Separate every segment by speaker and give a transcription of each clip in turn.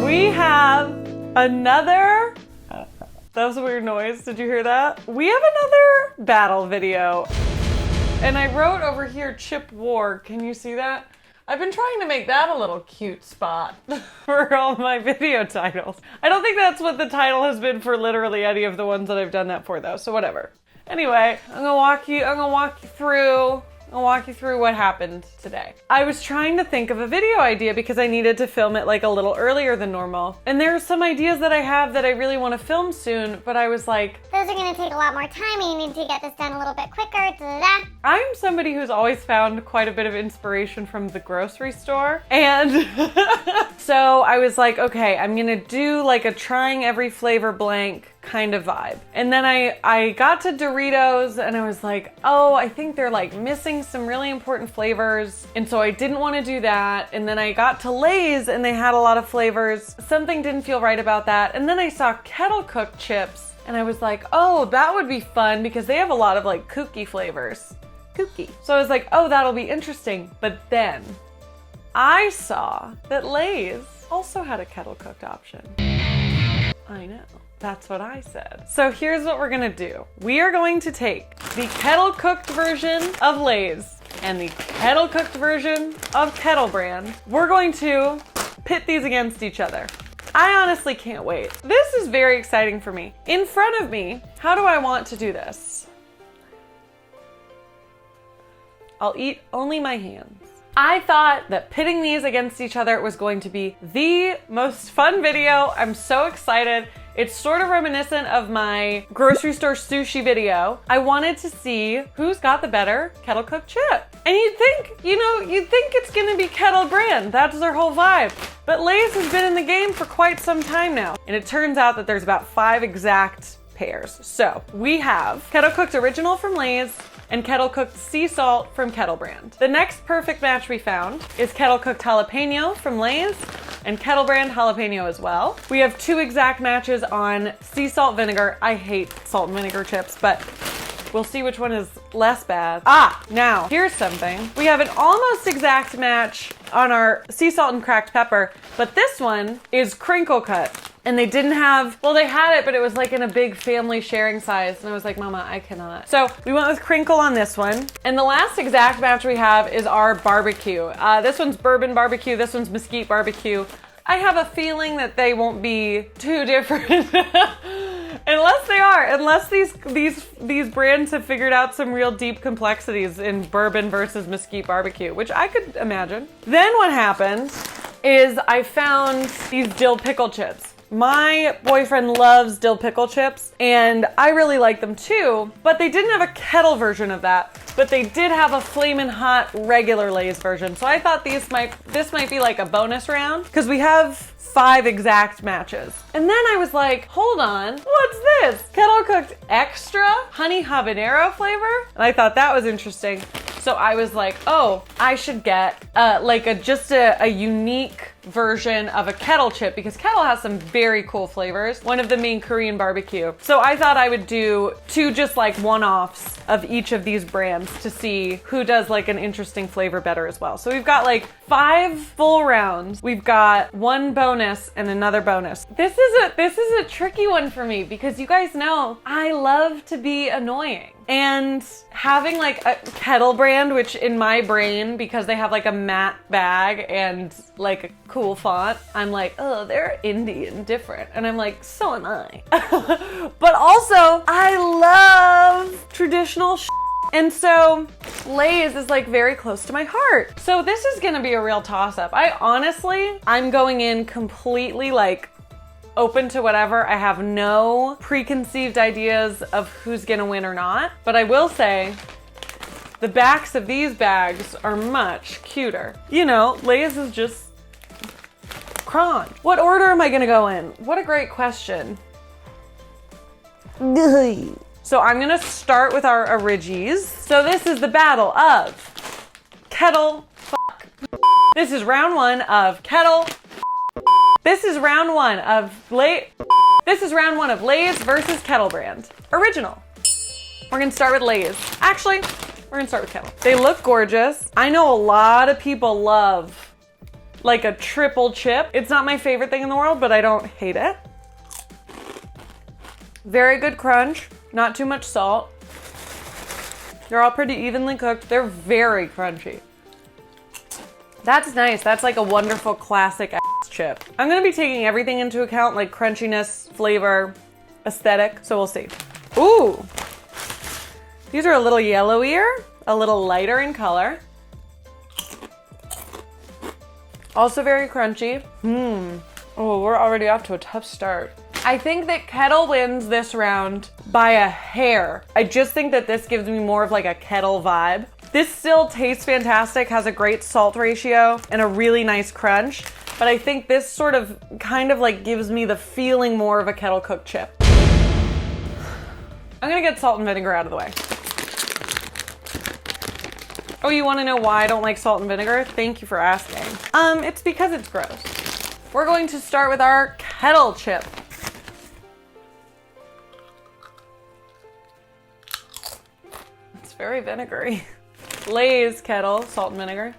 Speaker 1: We have another, that was a weird noise, did you hear that? We have another battle video. And I wrote over here, Chip Ward, can you see that? I've been trying to make that a little cute spot for all my video titles. I don't think that's what the title has been for literally any of the ones that I've done that for though, so whatever. Anyway, I'm gonna walk you through what happened today. I was trying to think of a video idea because I needed to film it like a little earlier than normal. And there are some ideas that I have that I really want to film soon, but I was like,
Speaker 2: those are gonna take a lot more time and you need to get this done a little bit quicker, da-da-da.
Speaker 1: I'm somebody who's always found quite a bit of inspiration from the grocery store. And so I was like, okay, I'm gonna do like a trying every flavor blank kind of vibe. And then I got to Doritos and I was like, oh, I think they're like missing some really important flavors. And so I didn't want to do that. And then I got to Lay's and they had a lot of flavors. Something didn't feel right about that. And then I saw Kettle cooked chips and I was like, oh, that would be fun because they have a lot of like kooky flavors. Kooky. So I was like, oh, that'll be interesting. But then I saw that Lay's also had a kettle cooked option. I know. That's what I said. So here's what we're gonna do. We are going to take the kettle cooked version of Lay's and the kettle cooked version of Kettle brand. We're going to pit these against each other. I honestly can't wait. This is very exciting for me. In front of me, how do I want to do this? I'll eat only my hands. I thought that pitting these against each other was going to be the most fun video. I'm so excited. It's sort of reminiscent of my grocery store sushi video. I wanted to see who's got the better kettle cooked chip. And you'd think it's gonna be Kettle brand. That's their whole vibe. But Lay's has been in the game for quite some time now. And it turns out that there's about 5 exact pairs. So we have Kettle Cooked Original from Lay's and Kettle Cooked Sea Salt from Kettle brand. The next perfect match we found is Kettle Cooked Jalapeno from Lay's and Kettle brand jalapeno as well. We have 2 exact matches on sea salt vinegar. I hate salt and vinegar chips, but we'll see which one is less bad. Now here's something. We have an almost exact match on our sea salt and cracked pepper, but this one is crinkle cut. And they didn't have, well, they had it, but it was like in a big family sharing size. And I was like, Mama, I cannot. So we went with crinkle on this one. And the last exact match we have is our barbecue. This one's bourbon barbecue. This one's mesquite barbecue. I have a feeling that they won't be too different. Unless these brands have figured out some real deep complexities in bourbon versus mesquite barbecue, which I could imagine. Then what happened is I found these dill pickle chips. My boyfriend loves dill pickle chips and I really like them too, but they didn't have a Kettle version of that, but they did have a flamin' hot regular Lay's version. So I thought this might be like a bonus round because we have 5 exact matches. And then I was like, hold on, what's this? Kettle Cooked Extra Honey Habanero flavor? And I thought that was interesting. So I was like, oh, I should get just a unique version of a Kettle chip because Kettle has some very cool flavors. One of them being Korean barbecue. So I thought I would do 2 just like one-offs of each of these brands to see who does like an interesting flavor better as well. So we've got like 5 full rounds. We've got 1 bonus and another bonus. This is a tricky one for me because you guys know I love to be annoying. And having like a Kettle brand, which in my brain, because they have like a matte bag and like a cool font, I'm like, oh, they're indie and different. And I'm like, so am I. But also, I love traditional shit. And so Lay's is like very close to my heart. So this is gonna be a real toss-up. I'm going in completely like open to whatever. I have no preconceived ideas of who's gonna win or not, but I will say the backs of these bags are much cuter. You know, Lay's is just cron. What order am I gonna go in? What a great question. So I'm gonna start with our Origis. So this is the battle of Kettle. This is round 1 of Kettle. This is round 1 of Lay's versus Kettle brand. Original. We're gonna start with Lay's. Actually, We're gonna start with Kettle. They look gorgeous. I know a lot of people love like a triple chip. It's not my favorite thing in the world, but I don't hate it. Very good crunch, not too much salt. They're all pretty evenly cooked. They're very crunchy. That's nice. That's like a wonderful classic ass chip. I'm gonna be taking everything into account, like crunchiness, flavor, aesthetic, so we'll see. Ooh, these are a little yellowier, a little lighter in color. Also very crunchy. Oh, we're already off to a tough start. I think that Kettle wins this round by a hair. I just think that this gives me more of like a Kettle vibe. This still tastes fantastic, has a great salt ratio and a really nice crunch, but I think this sort of kind of like gives me the feeling more of a Kettle cooked chip. I'm gonna get salt and vinegar out of the way. Oh, you wanna know why I don't like salt and vinegar? Thank you for asking. It's because it's gross. We're going to start with our Kettle chip. It's very vinegary. Lay's Kettle, salt and vinegar.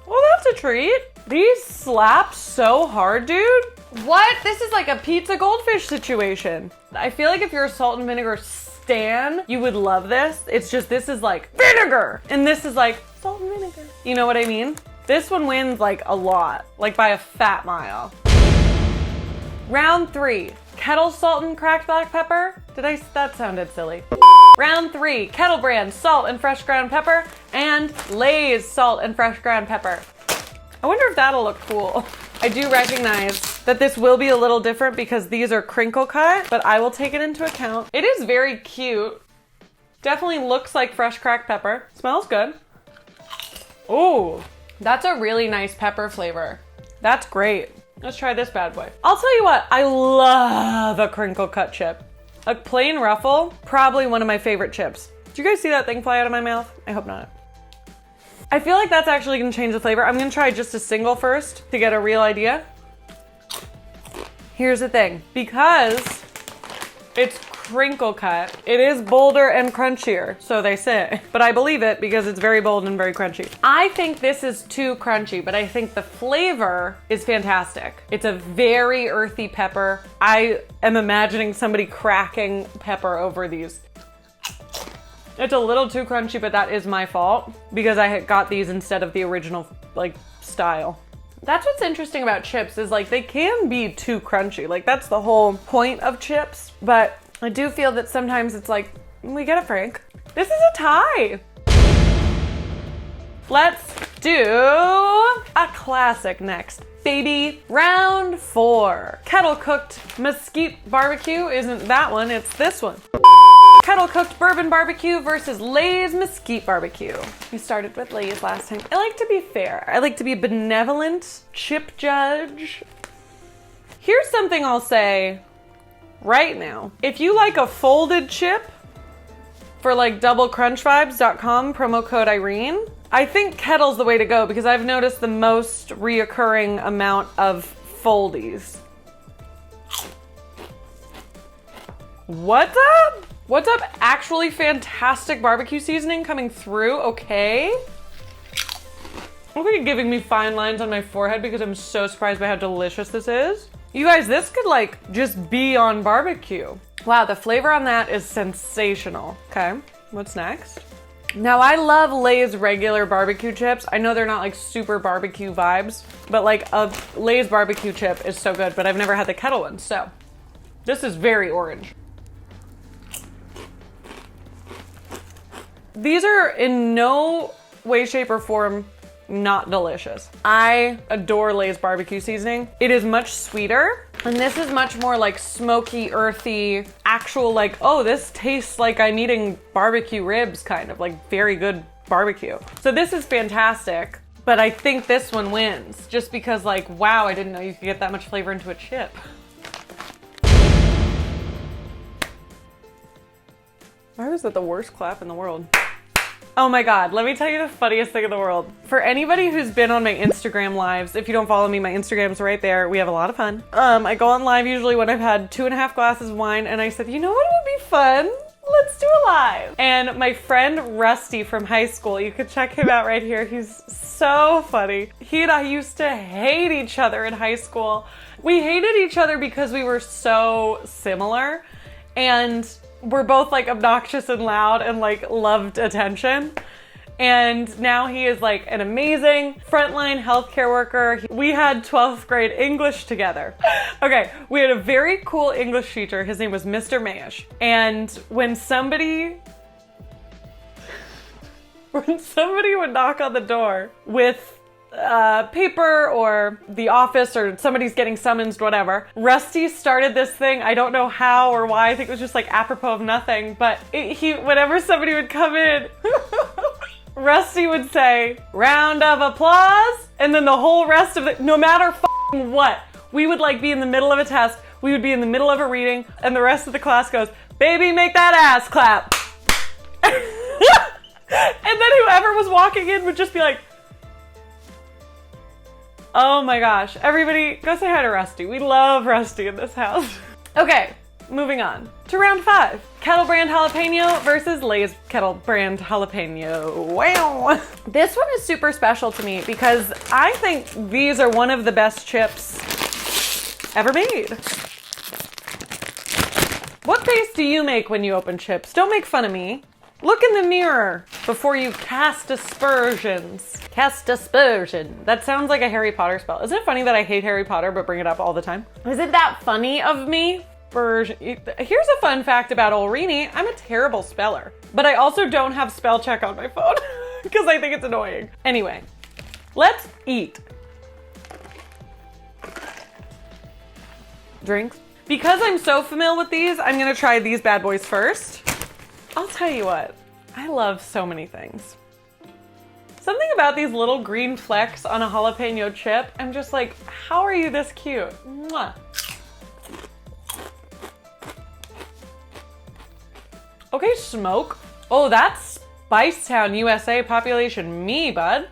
Speaker 1: Well, that's a treat. These slap so hard, dude. What? This is like a pizza goldfish situation. I feel like if you're a salt and vinegar stan, you would love this. It's just this is like vinegar, and this is like salt and vinegar. You know what I mean? This one wins like a lot, like by a fat mile. Round 3, Kettle salt and cracked black pepper. That sounded silly. Round 3, Kettle brand salt and fresh ground pepper and Lay's salt and fresh ground pepper. I wonder if that'll look cool. I do recognize that this will be a little different because these are crinkle cut, but I will take it into account. It is very cute. Definitely looks like fresh cracked pepper. Smells good. Ooh, that's a really nice pepper flavor. That's great. Let's try this bad boy. I'll tell you what, I love a crinkle cut chip. A plain ruffle, probably one of my favorite chips. Did you guys see that thing fly out of my mouth? I hope not. I feel like that's actually gonna change the flavor. I'm gonna try just a single first to get a real idea. Here's the thing, because it's crinkle cut, it is bolder and crunchier, so they say. But I believe it because it's very bold and very crunchy. I think this is too crunchy, but I think the flavor is fantastic. It's a very earthy pepper. I am imagining somebody cracking pepper over these. It's a little too crunchy, but that is my fault because I had got these instead of the original like style. That's what's interesting about chips is like they can be too crunchy. Like that's the whole point of chips, but I do feel that sometimes it's like, we get it, Frank. This is a tie. Let's do a classic next, baby. Round 4. Kettle cooked Mesquite barbecue isn't that one, it's this one. Kettle cooked bourbon barbecue versus Lay's Mesquite barbecue. We started with Lay's last time. I like to be fair. I like to be a benevolent chip judge. Here's something I'll say right now. If you like a folded chip for like doublecrunchvibes.com, promo code Irene, I think Kettle's the way to go because I've noticed the most reoccurring amount of foldies. What's up? What's up? Actually fantastic barbecue seasoning coming through, okay. Look at it giving me fine lines on my forehead because I'm so surprised by how delicious this is. You guys, this could like just be on barbecue. Wow, the flavor on that is sensational. Okay, what's next? Now I love Lay's regular barbecue chips. I know they're not like super barbecue vibes, but like a Lay's barbecue chip is so good, but I've never had the Kettle one, so this is very orange. These are in no way, shape, or form not delicious. I adore Lay's barbecue seasoning. It is much sweeter, and this is much more like smoky, earthy, actual like, oh, this tastes like I'm eating barbecue ribs, kind of like very good barbecue. So this is fantastic, but I think this one wins just because like, wow, I didn't know you could get that much flavor into a chip. Why was that the worst clap in the world? Oh my God, let me tell you the funniest thing in the world. For anybody who's been on my Instagram lives, if you don't follow me, my Instagram's right there. We have a lot of fun. I go on live usually when I've had 2.5 glasses of wine, and I said, you know what would be fun? Let's do a live. And my friend Rusty from high school, you could check him out right here. He's so funny. He and I used to hate each other in high school. We hated each other because we were so similar, and we're both like obnoxious and loud and like loved attention. And now he is like an amazing frontline healthcare worker. We had 12th grade English together. Okay, we had a very cool English teacher. His name was Mr. Mayish. And when somebody would knock on the door with paper or the office or somebody's getting summoned, whatever, Rusty started this thing. I don't know how or why. I think it was just like apropos of nothing. But whenever somebody would come in, Rusty would say, round of applause. And then the whole rest of it, no matter what, we would like be in the middle of a test. We would be in the middle of a reading and the rest of the class goes, baby, make that ass clap. And then whoever was walking in would just be like, oh my gosh, everybody go say hi to Rusty. We love Rusty in this house. Okay, moving on to round 5. Kettle brand jalapeno versus Lay's Kettle brand jalapeno. Wow. This one is super special to me because I think these are one of the best chips ever made. What face do you make when you open chips? Don't make fun of me. Look in the mirror before you cast aspersions. Cast aspersion. That sounds like a Harry Potter spell. Isn't it funny that I hate Harry Potter but bring it up all the time? Isn't that funny of me? Here's a fun fact about Irene. I'm a terrible speller, but I also don't have spell check on my phone because I think it's annoying. Anyway, let's eat. Drinks. Because I'm so familiar with these, I'm gonna try these bad boys first. I'll tell you what, I love so many things. Something about these little green flecks on a jalapeno chip, I'm just like, how are you this cute? Mwah. Okay, smoke. Oh, that's Spicetown, USA, population me, bud.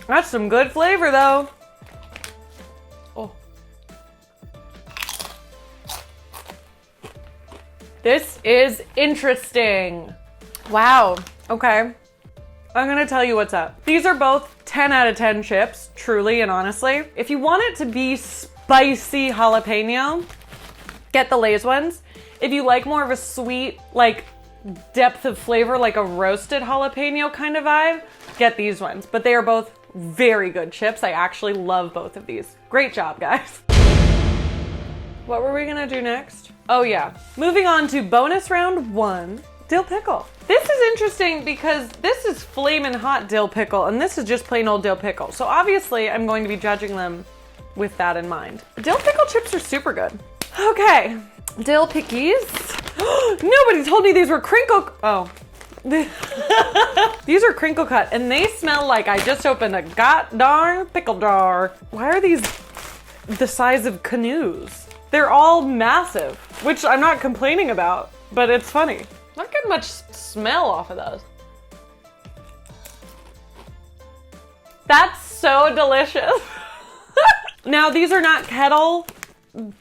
Speaker 1: That's some good flavor though. Oh. This is interesting. Wow, okay. I'm gonna tell you what's up. These are both 10 out of 10 chips, truly and honestly. If you want it to be spicy jalapeno, get the Lay's ones. If you like more of a sweet, like depth of flavor, like a roasted jalapeno kind of vibe, get these ones. But they are both very good chips. I actually love both of these. Great job, guys. What were we gonna do next? Oh yeah, moving on to bonus round 1, dill pickle. This is interesting because this is flamin' hot dill pickle and this is just plain old dill pickle. So obviously I'm going to be judging them with that in mind. Dill pickle chips are super good. Okay, dill pickies. Nobody told me these were crinkle, oh. These are crinkle cut and they smell like I just opened a god darn pickle jar. Why are these the size of canoes? They're all massive, which I'm not complaining about, but it's funny. Not getting much smell off of those. That's so delicious. Now these are not Kettle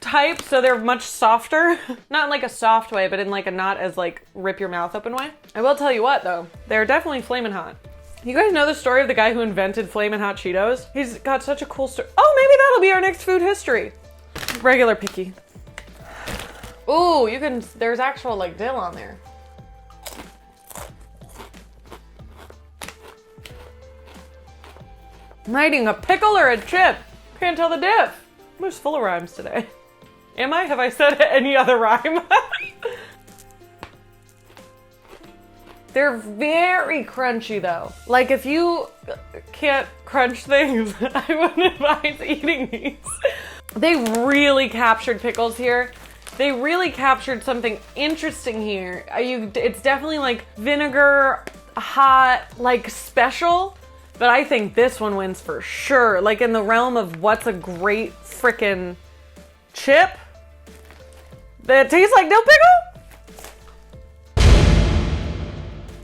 Speaker 1: type, so they're much softer. Not in like a soft way, but in like a not as like rip your mouth open way. I will tell you what though, they're definitely flamin' hot. You guys know the story of the guy who invented flamin' hot Cheetos? He's got such a cool story. Oh, maybe that'll be our next food history. Regular picky. Ooh, you can, there's actual like dill on there. Am I eating a pickle or a chip? Can't tell the diff. I'm just full of rhymes today. Am I? Have I said any other rhyme? They're very crunchy though. Like if you can't crunch things, I wouldn't advise eating these. They really captured pickles here. They really captured something interesting here. It's definitely like vinegar, hot, like special, but I think this one wins for sure. Like in the realm of what's a great frickin' chip that tastes like dill pickle?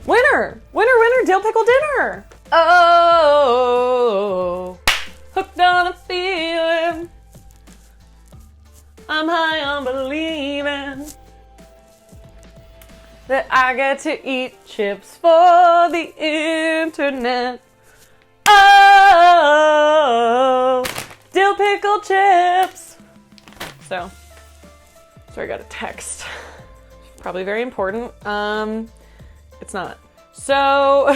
Speaker 1: Winner! dinner. Winner, winner, dill pickle dinner. Oh, hooked on a feeling. I'm high on believing that I get to eat chips for the internet. Oh, dill pickle chips. So I got a text. Probably very important. It's not. So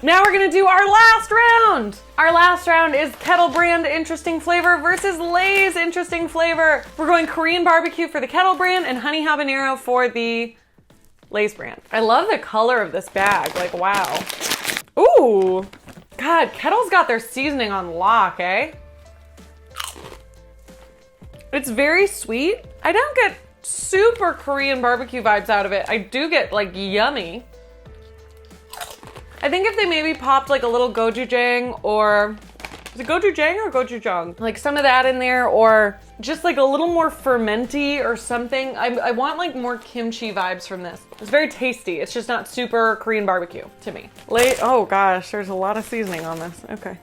Speaker 1: now we're gonna do our last round. Our last round is Kettle brand interesting flavor versus Lay's interesting flavor. We're going Korean barbecue for the Kettle brand and honey habanero for the Lay's brand. I love the color of this bag, like wow. Ooh, God, Kettle's got their seasoning on lock, eh? It's very sweet. I don't get super Korean barbecue vibes out of it. I do get like yummy. I think if they maybe popped like a little gochujang or, is it gochujang or gochujang? Like some of that in there, or just like a little more fermenty or something. I want like more kimchi vibes from this. It's very tasty. It's just not super Korean barbecue to me. Oh gosh, there's a lot of seasoning on this. Okay.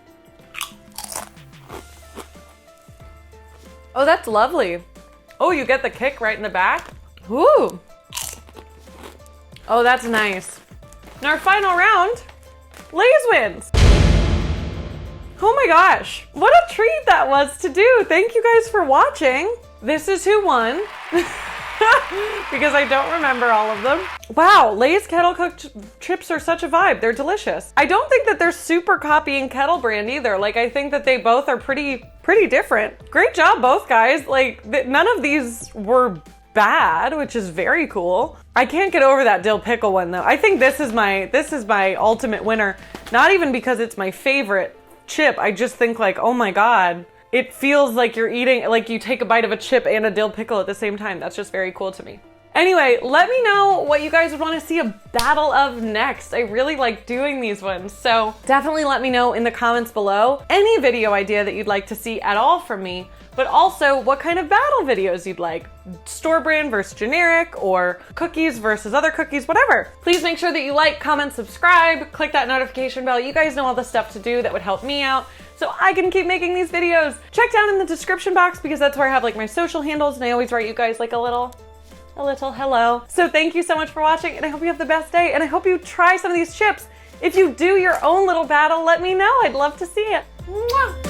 Speaker 1: Oh, that's lovely. Oh, you get the kick right in the back. Ooh. Oh, that's nice. In our final round, Lay's wins. Oh my gosh, what a treat that was to do. Thank you guys for watching. This is who won. Because I don't remember all of them. Wow, Lay's kettle cooked chips are such a vibe. They're delicious. I don't think that they're super copying Kettle brand either. Like, I think that they both are pretty different. Great job, both guys. Like, none of these were bad, which is very cool. I can't get over that dill pickle one though. I think this is my ultimate winner. Not even because it's my favorite chip. I just think like, oh my God, it feels like you're eating, like you take a bite of a chip and a dill pickle at the same time. That's just very cool to me. Anyway, let me know what you guys would want to see a battle of next. I really like doing these ones. So definitely let me know in the comments below any video idea that you'd like to see at all from me, but also what kind of battle videos you'd like. Store brand versus generic, or cookies versus other cookies, whatever. Please make sure that you like, comment, subscribe, click that notification bell. You guys know all the stuff to do that would help me out so I can keep making these videos. Check down in the description box because that's where I have like my social handles, and I always write you guys like a little hello. So thank you so much for watching, and I hope you have the best day, and I hope you try some of these chips. If you do your own little battle, let me know. I'd love to see it. Mwah!